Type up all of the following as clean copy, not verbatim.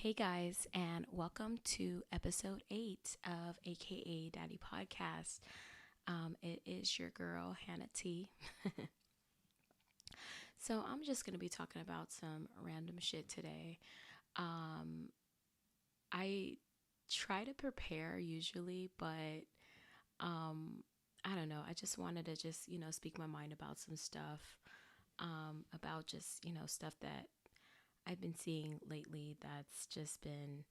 Hey guys, and welcome to episode 8 of AKA Daddy Podcast. It is your girl, Hannah T. So, I'm just going to be talking about some random shit today. Um, I try to prepare usually, but um, I don't know. I just wanted to speak my mind about some stuff, about stuff that I've been seeing lately that's just been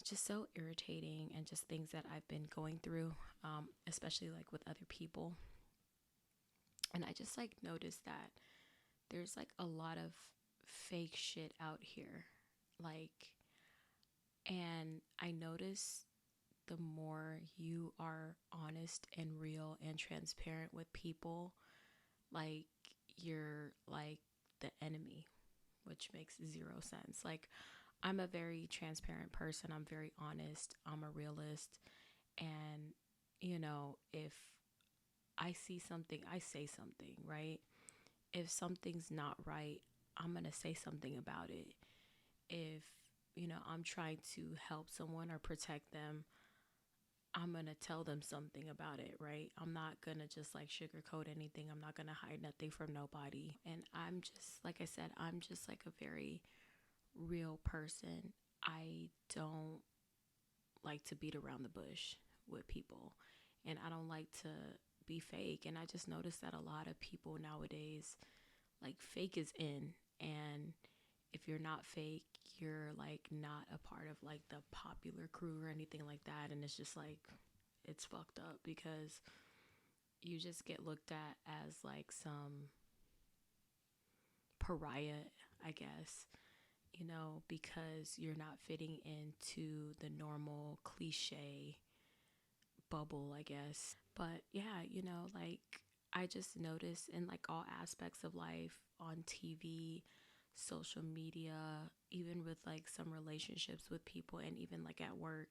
just so irritating and just things that I've been going through, especially like with other people. And I just like noticed that there's like a lot of fake shit out here. Like, and I notice the more you are honest and real and transparent with people, like, you're like the enemy, which makes zero sense. Like, I'm a very transparent person. I'm very honest. I'm a realist. And, if I see something, I say something, right? If something's not right, I'm going to say something about it. If, I'm trying to help someone or protect them, I'm going to tell them something about it, right? I'm not going to just like sugarcoat anything. I'm not going to hide nothing from nobody. And I'm just, like I said, I'm just like a very real person. I don't like to beat around the bush with people, and I don't like to be fake. And I just noticed that a lot of people nowadays, like, fake is in, and if you're not fake, you're like not a part of like the popular crew or anything like that. And it's just like, it's fucked up because you just get looked at as like some pariah, I guess, because you're not fitting into the normal cliche bubble, I guess. But yeah, like, I just notice in like all aspects of life, on TV, social media, even with like some relationships with people, and even like at work,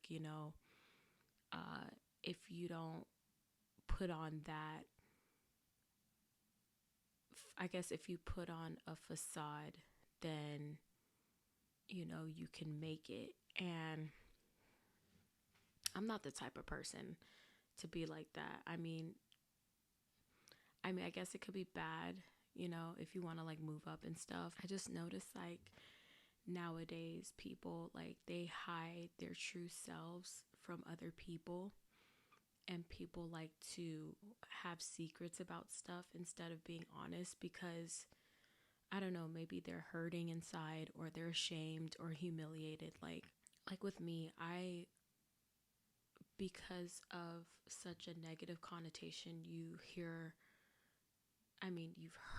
uh, if you don't put on that, I guess if you put on a facade, then, you can make it. And I'm not the type of person to be like that. I guess it could be bad, if you want to like move up and stuff. I just noticed like nowadays people, like, they hide their true selves from other people, and people like to have secrets about stuff instead of being honest because, I don't know, maybe they're hurting inside, or they're ashamed or humiliated. Like with me, I, because of such a negative connotation you've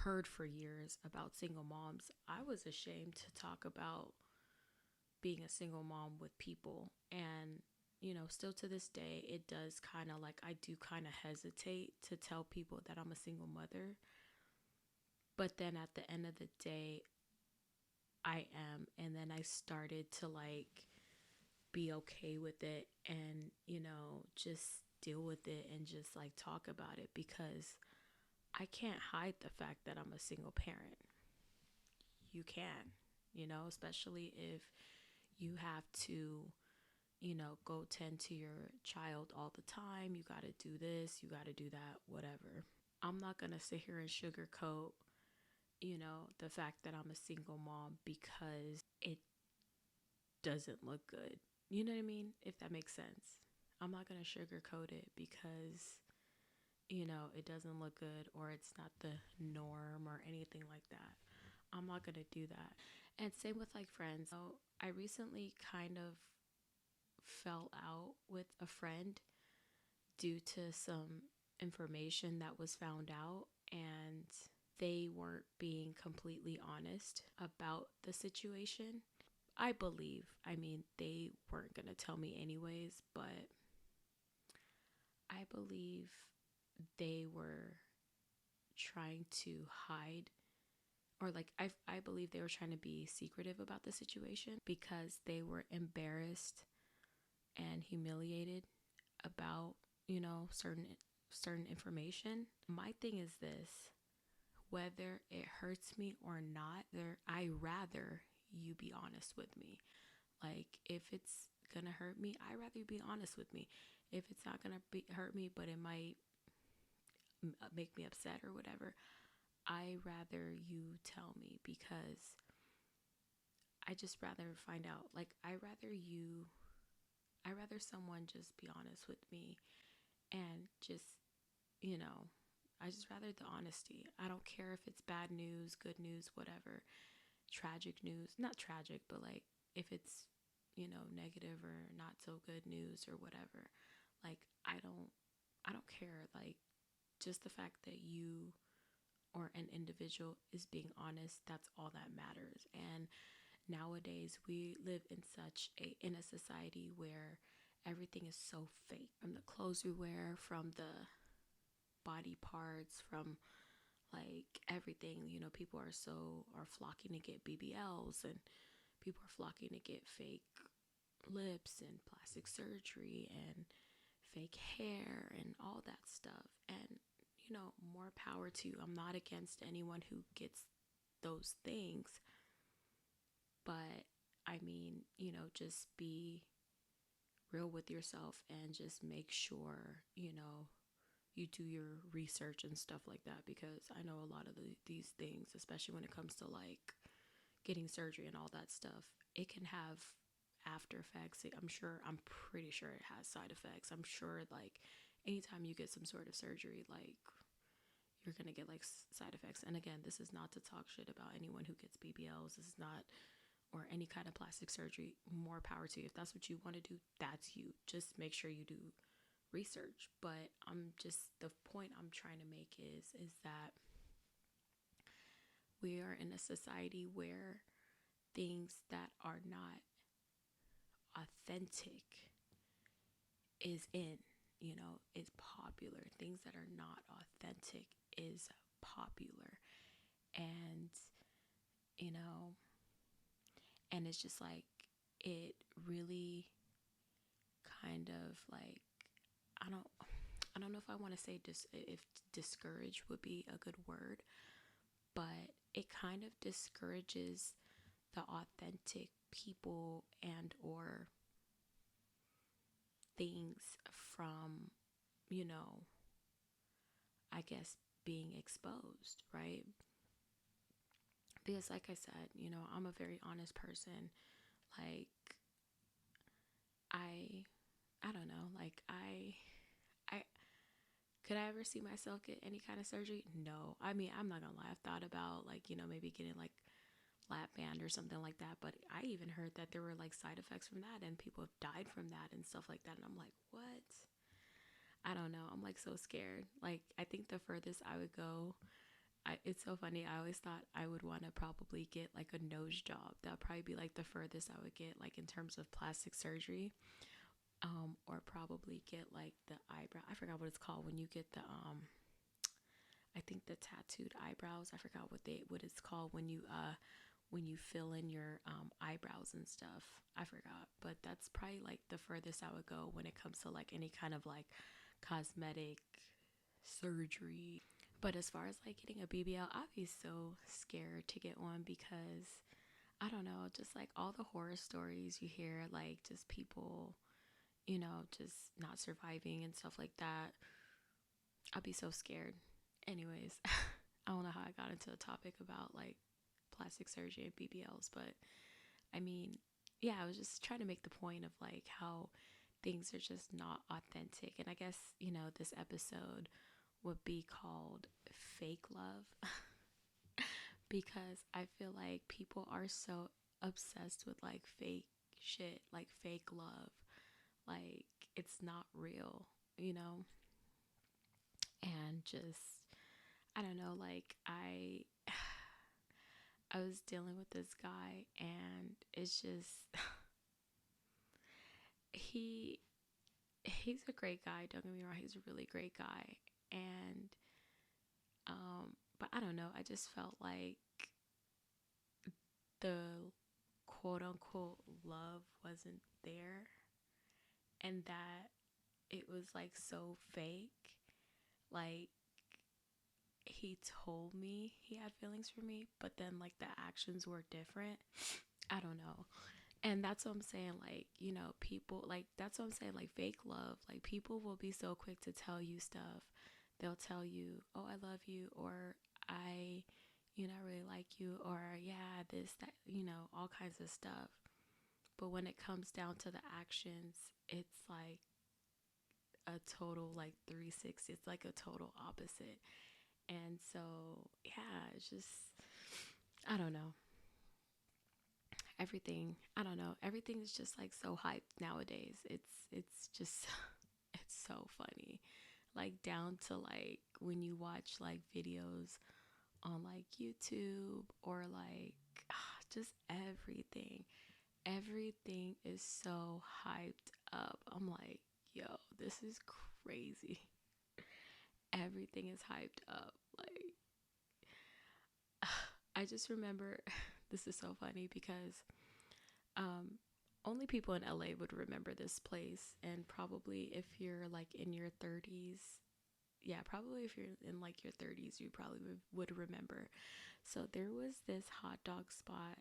heard for years about single moms. I was ashamed to talk about being a single mom with people. And, still to this day, it does kind of like, I do kind of hesitate to tell people that I'm a single mother. But then at the end of the day, I am. And then I started to like be okay with it and, just deal with it and just like talk about it, because I can't hide the fact that I'm a single parent. You can, especially if you have to, go tend to your child all the time. You got to do this, you got to do that, whatever. I'm not going to sit here and sugarcoat, the fact that I'm a single mom because it doesn't look good. You know what I mean? If that makes sense. I'm not going to sugarcoat it because, it doesn't look good or it's not the norm or anything like that. I'm not going to do that. And same with like friends. So I recently kind of fell out with a friend due to some information that was found out, and they weren't being completely honest about the situation. I believe, they weren't going to tell me anyways, but I believe they were trying to hide, or like, I believe they were trying to be secretive about the situation because they were embarrassed and humiliated about, certain information. My thing is this: whether it hurts me or not, I rather you be honest with me. Like, if it's gonna hurt me, I'd rather you be honest with me. If it's not gonna hurt me, but it might make me upset or whatever, I rather you tell me, because I just rather find out. Like, I rather someone just be honest with me and just, you know, I just rather the honesty. I don't care if it's bad news, good news, whatever, tragic news, not tragic, but like if it's, negative or not so good news or whatever. Like, I don't care. Like, just the fact that you or an individual is being honest, that's all that matters. And nowadays we live in a society where everything is so fake, from the clothes we wear, from the body parts, from like everything. People are flocking to get BBLs, and people are flocking to get fake lips and plastic surgery and fake hair and all that stuff. And more power to you. I'm not against anyone who gets those things, but I mean, just be real with yourself and just make sure, you do your research and stuff like that, because I know a lot of these things, especially when it comes to like getting surgery and all that stuff, it can have after effects. I'm pretty sure it has side effects. I'm sure like anytime you get some sort of surgery, like you're gonna get like side effects. And again, this is not to talk shit about anyone who gets BBLs. This is not, or any kind of plastic surgery. More power to you. If that's what you want to do, that's you. Just make sure you do research. But the point I'm trying to make is that we are in a society where things that are not authentic is in, is popular. Things that are not authentic is popular. And, you know, and it's just like, it really kind of like, I don't I don't know if I want to say if discourage would be a good word, but it kind of discourages the authentic people and or things from, you know, I guess being exposed, right? Because like I said, I'm a very honest person. Like, I I don't know, like I could I ever see myself get any kind of surgery? No. I mean, I'm not gonna lie. I've thought about like, maybe getting like lap band or something like that. But I even heard that there were like side effects from that and people have died from that and stuff like that. And I'm like, what? I don't know. I'm like so scared. Like, I think the furthest I would go, it's so funny. I always thought I would want to probably get like a nose job. That would probably be like the furthest I would get, like in terms of plastic surgery. Or probably get like the eyebrow. I forgot what it's called when you get the I think the tattooed eyebrows. I forgot what it's called when you fill in your eyebrows and stuff. I forgot, but that's probably like the furthest I would go when it comes to like any kind of like cosmetic surgery. But as far as like getting a BBL, I'd be so scared to get one, because I don't know, just like all the horror stories you hear, like just people, just not surviving and stuff like that. I'd be so scared. Anyways, I don't know how I got into a topic about like plastic surgery and BBLs, but I mean, yeah, I was just trying to make the point of like how things are just not authentic. And I guess, this episode would be called Fake Love, because I feel like people are so obsessed with like fake shit, like fake love. Like, it's not real, you know? And just, I don't know, like I was dealing with this guy, and it's just he he's a great guy, don't get me wrong, he's a really great guy. And but I don't know, I just felt like the quote unquote love wasn't there, and that it was like so fake. Like, he told me he had feelings for me, but then like the actions were different. I don't know. And that's what I'm saying. Like, you know, people, like, that's what I'm saying. Like, fake love. Like, people will be so quick to tell you stuff. They'll tell you, oh, I love you, or I, you know, I really like you, or yeah, this, that, you know, all kinds of stuff. But when it comes down to the actions, it's like a total, like, 360. It's like a total opposite. And so, yeah, it's just, I don't know. Everything, I don't know, everything is just like so hyped nowadays. It's just it's so funny, like down to like when you watch like videos on like YouTube or like just everything is so hyped up. I'm like, yo, this is crazy. Everything is hyped up. Like, I just remember this is so funny because Um, only people in LA would remember this place, and probably if you're like in your 30s, yeah, probably if you're in like your 30s, you probably would remember. So there was this hot dog spot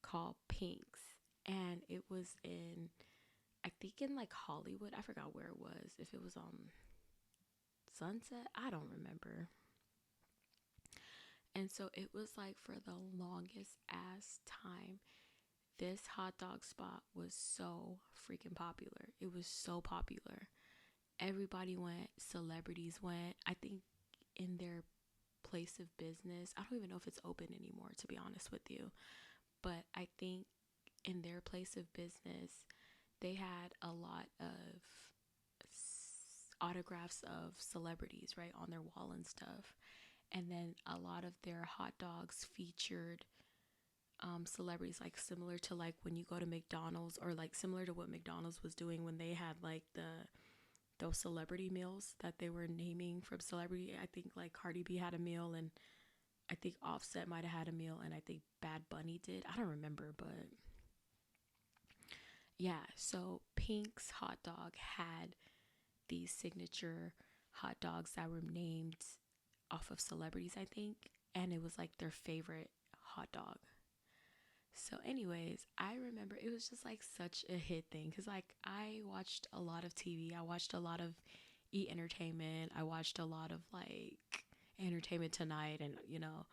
called Pink's, and it was in, I think in like Hollywood. I forgot where it was. If it was on Sunset, I don't remember. And so it was like for the longest ass time, this hot dog spot was so freaking popular. It was so popular. Everybody went, celebrities went. I think in their place of business, I don't even know if it's open anymore, to be honest with you. But I think in their place of business, they had a lot of autographs of celebrities, right, on their wall and stuff. And then a lot of their hot dogs featured celebrities, like similar to like when you go to McDonald's, or like similar to what McDonald's was doing when they had like those celebrity meals that they were naming from celebrity. I think like Cardi B had a meal, and I think Offset might have had a meal, and I think Bad Bunny did. I don't remember, but yeah. So Pink's hot dog had these signature hot dogs that were named off of celebrities, I think, and it was like their favorite hot dog. So, anyways, I remember it was just like such a hit thing because, like, I watched a lot of TV. I watched a lot of E Entertainment. I watched a lot of like Entertainment Tonight and, you know,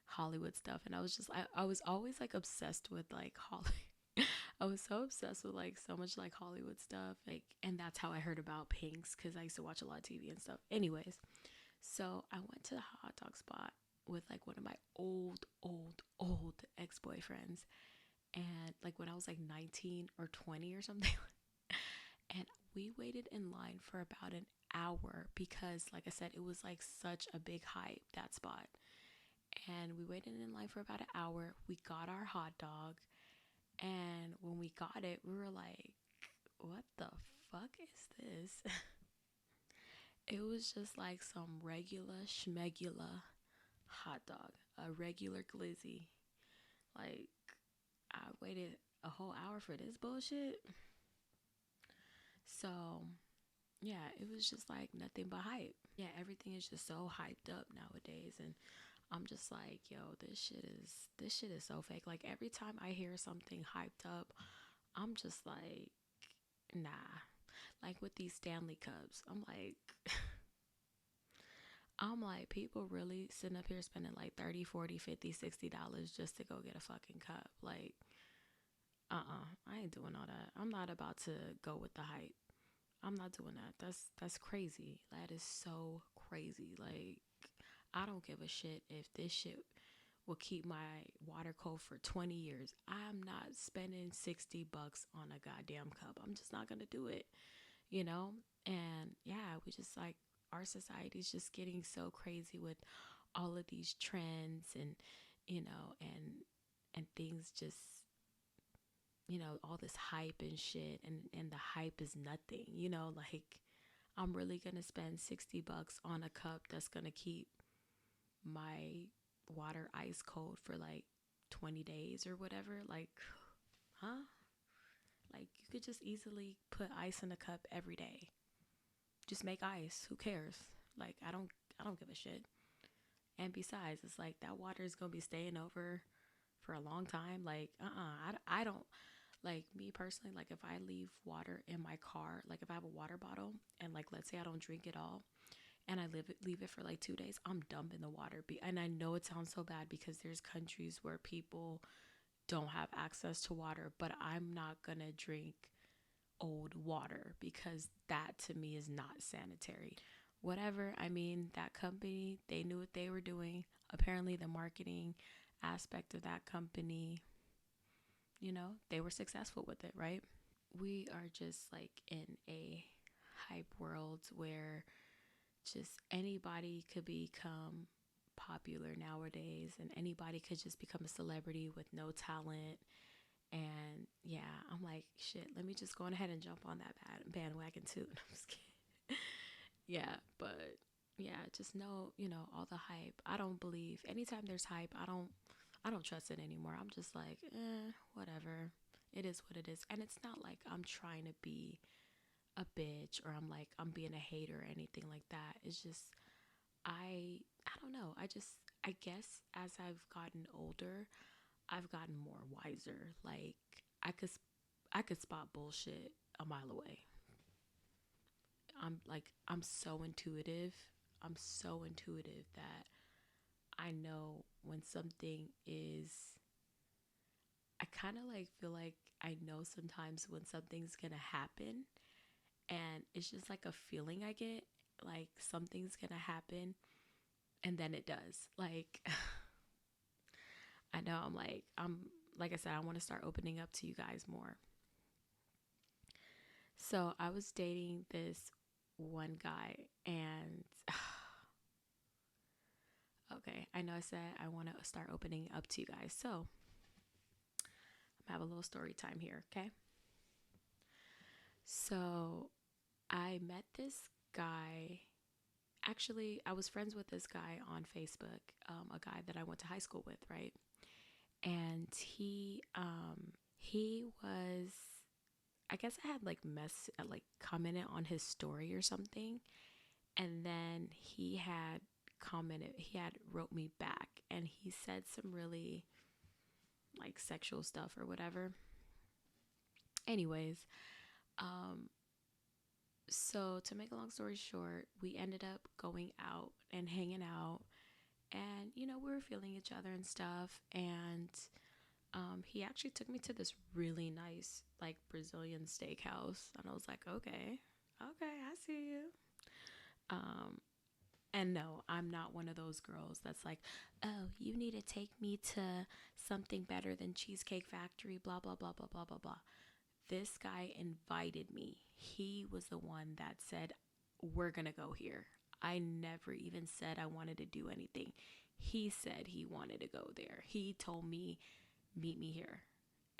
Hollywood stuff. And I was just, I was always like obsessed with like Hollywood. I was so obsessed with like so much like Hollywood stuff. Like, and that's how I heard about Pink's because I used to watch a lot of TV and stuff. Anyways, so I went to the hot dog spot with like one of my old ex boyfriends, and like when I was like 19 or 20 or something. And we waited in line for about an hour because, like I said, it was like such a big hype, that spot. And we waited in line for about an hour. We got our hot dog, and when we got it, we were like, what the fuck is this? It was just like some regular schmegula hot dog, a regular glizzy. Like, I waited a whole hour for this bullshit. So, yeah, it was just like nothing but hype. Yeah, everything is just so hyped up nowadays, and I'm just like, yo, this shit is so fake. Like every time I hear something hyped up, I'm just like, nah. Like with these Stanley Cups, I'm like, people really sitting up here spending like 30, 40, 50, $60 just to go get a fucking cup. Like, I ain't doing all that. I'm not about to go with the hype. I'm not doing that. That's crazy. That is so crazy. Like, I don't give a shit if this shit will keep my water cold for 20 years. I'm not spending $60 on a goddamn cup. I'm just not gonna do it, you know? And yeah, we just like, our society's just getting so crazy with all of these trends, and you know, and things just, you know, all this hype and shit, and the hype is nothing, you know, like I'm really gonna spend $60 on a cup that's gonna keep my water ice cold for like 20 days or whatever. Like, huh? Like, you could just easily put ice in a cup every day. Just make ice. Who cares? Like, I don't give a shit. And besides, it's like that water is gonna be staying over for a long time. Like, I don't, like, me personally, like, if I leave water in my car, like, if I have a water bottle and, like, let's say I don't drink it all and I leave it for like 2 days, I'm dumping the water. And I know it sounds so bad because there's countries where people don't have access to water, but I'm not gonna drink old water because that to me is not sanitary. Whatever. I mean, that company, they knew what they were doing. Apparently, the marketing aspect of that company, they were successful with it, right? We are just like in a hype world where just anybody could become popular nowadays and anybody could just become a celebrity with no talent. And yeah, I'm like, shit, let me just go ahead and jump on that bandwagon too. I'm just kidding. Yeah, but yeah, just know, all the hype. I don't believe anytime there's hype, I don't trust it anymore. I'm just like, whatever. It is what it is. And it's not like I'm trying to be a bitch or I'm being a hater or anything like that. It's just I don't know. I guess as I've gotten older, I've gotten more wiser. Like I could spot bullshit a mile away. I'm so intuitive. I'm so intuitive that I know when something is I kind of like feel like I know sometimes when something's going to happen, and it's just like a feeling I get like something's going to happen and then it does. Like I know I'm like I said, I want to start opening up to you guys more. So I was dating this one guy, and okay, I know I said I want to start opening up to you guys. So I'm gonna have a little story time here, okay? So I met this guy. Actually, I was friends with this guy on Facebook, a guy that I went to high school with, right? And he was, I guess I had like commented on his story or something, and then he had wrote me back, and he said some really like sexual stuff or whatever. Anyways, um, so to make a long story short, we ended up going out and hanging out, and we were feeling each other and stuff, and he actually took me to this really nice like Brazilian steakhouse, and I was like, okay, I see you. Um, and no, I'm not one of those girls that's like, oh, you need to take me to something better than Cheesecake Factory, blah, blah, blah, blah, blah, blah, blah. This guy invited me. He was the one that said, we're going to go here. I never even said I wanted to do anything. He said he wanted to go there. He told me, meet me here.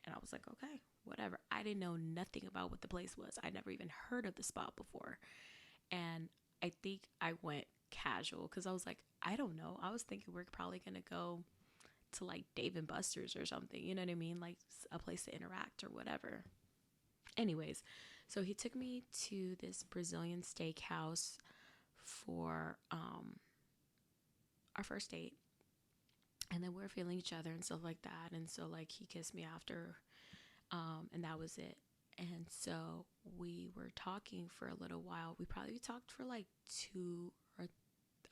And I was like, okay, whatever. I didn't know nothing about what the place was. I never even heard of the spot before. And I think I went casual because I was like, I don't know. I was thinking we're probably going to go to like Dave and Buster's or something. You know what I mean? Like a place to interact or whatever. Anyways, so he took me to this Brazilian steakhouse for our first date. And then we were feeling each other and stuff like that. And so like he kissed me after, and that was it. And so we were talking for a little while. We probably talked for like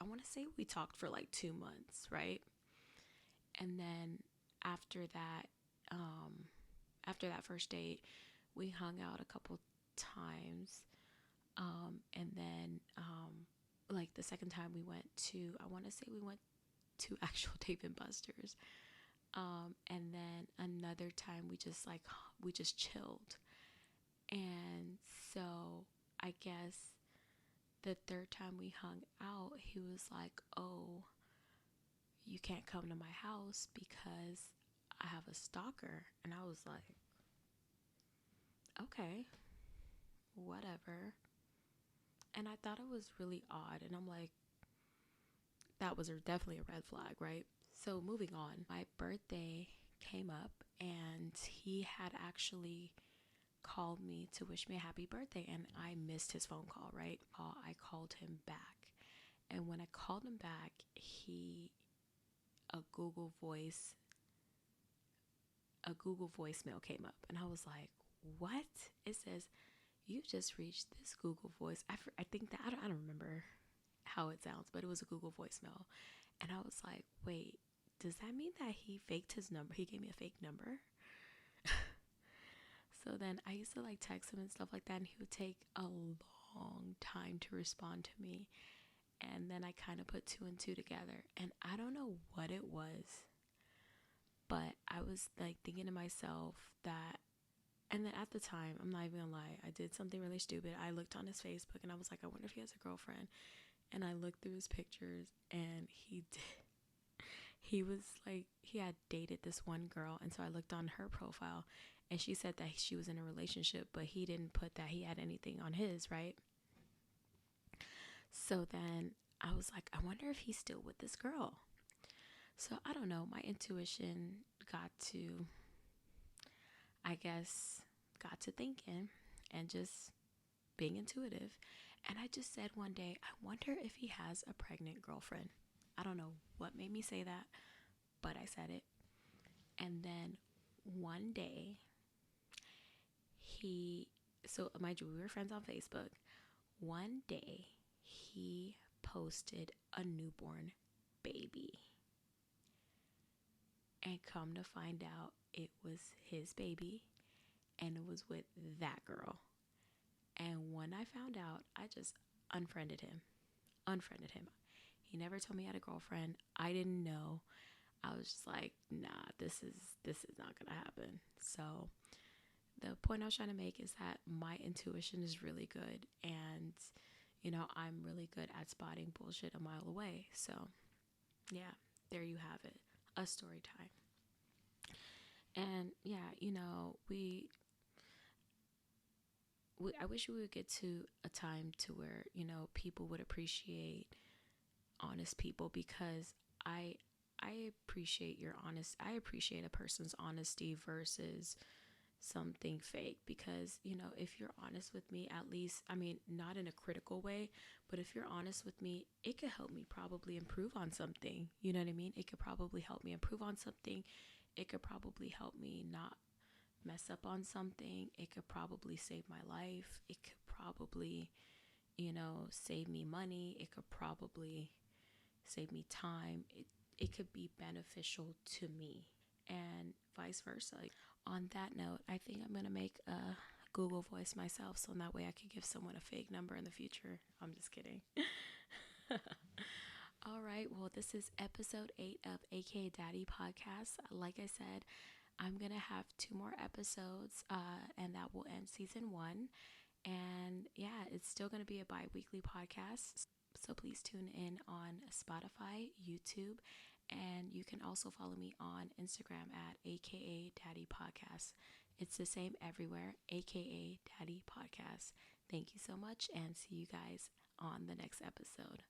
I want to say we talked for like 2 months, right? And then after that, after that first date, we hung out a couple times. And then, like the second time I want to say we went to actual Dave and Buster's. And then another time we just chilled. And so I guess the third time we hung out, he was like, oh, you can't come to my house because I have a stalker. And I was like, okay, whatever. And I thought it was really odd. And I'm like, that was definitely a red flag, right? So moving on, my birthday came up and he had actually called me to wish me a happy birthday, and I missed his phone call, right? I called him back. And when I called him back, a Google Voice a Google voicemail came up, and I was like, what? It says, you've just reached this Google voice. I think that, I don't remember how it sounds, but it was a Google voicemail. And I was like, wait, does that mean that he faked his number? He gave me a fake number? So then I used to like text him and stuff like that, and he would take a long time to respond to me. And then I kind of put two and two together, and I don't know what it was, but I was like thinking to myself that, and then at the time, I'm not even gonna lie, I did something really stupid. I looked on his Facebook and I was like, I wonder if he has a girlfriend. And I looked through his pictures, and he did. He was like, he had dated this one girl, and so I looked on her profile, and she said that she was in a relationship, but he didn't put that he had anything on his, right? So then I was like, I wonder if he's still with this girl. So I don't know, my intuition got to, I guess, got to thinking and just being intuitive. And I just said one day, I wonder if he has a pregnant girlfriend. I don't know what made me say that, but I said it. And then one day, so mind you, we were friends on Facebook. One day, he posted a newborn baby. And come to find out, it was his baby, and it was with that girl. And when I found out, I just unfriended him. Unfriended him. He never told me he had a girlfriend. I didn't know. I was just like, nah, this is not gonna happen. So the point I was trying to make is that my intuition is really good, and I'm really good at spotting bullshit a mile away. So yeah, there you have it. A story time. And yeah, I wish we would get to a time to where people would appreciate honest people, because I I appreciate your honest I appreciate a person's honesty versus something fake, because if you're honest with me, at least, I mean, not in a critical way, but if you're honest with me, it could help me probably improve on something. You know what I mean? It could probably help me improve on something. It could probably help me not mess up on something. It could probably save my life. It could probably save me money. It could probably save me time. It could be beneficial to me, and vice versa. On that note, I think I'm going to make a Google voice myself, so in that way I could give someone a fake number in the future. I'm just kidding. All right, well, this is episode 8 of AK Daddy Podcast. Like I said, I'm going to have 2 more episodes, and that will end season 1. And yeah, it's still going to be a bi-weekly podcast. So please tune in on Spotify, YouTube, and you can also follow me on Instagram at AKA Daddy Podcast. It's the same everywhere, AKA Daddy Podcast. Thank you so much, and see you guys on the next episode.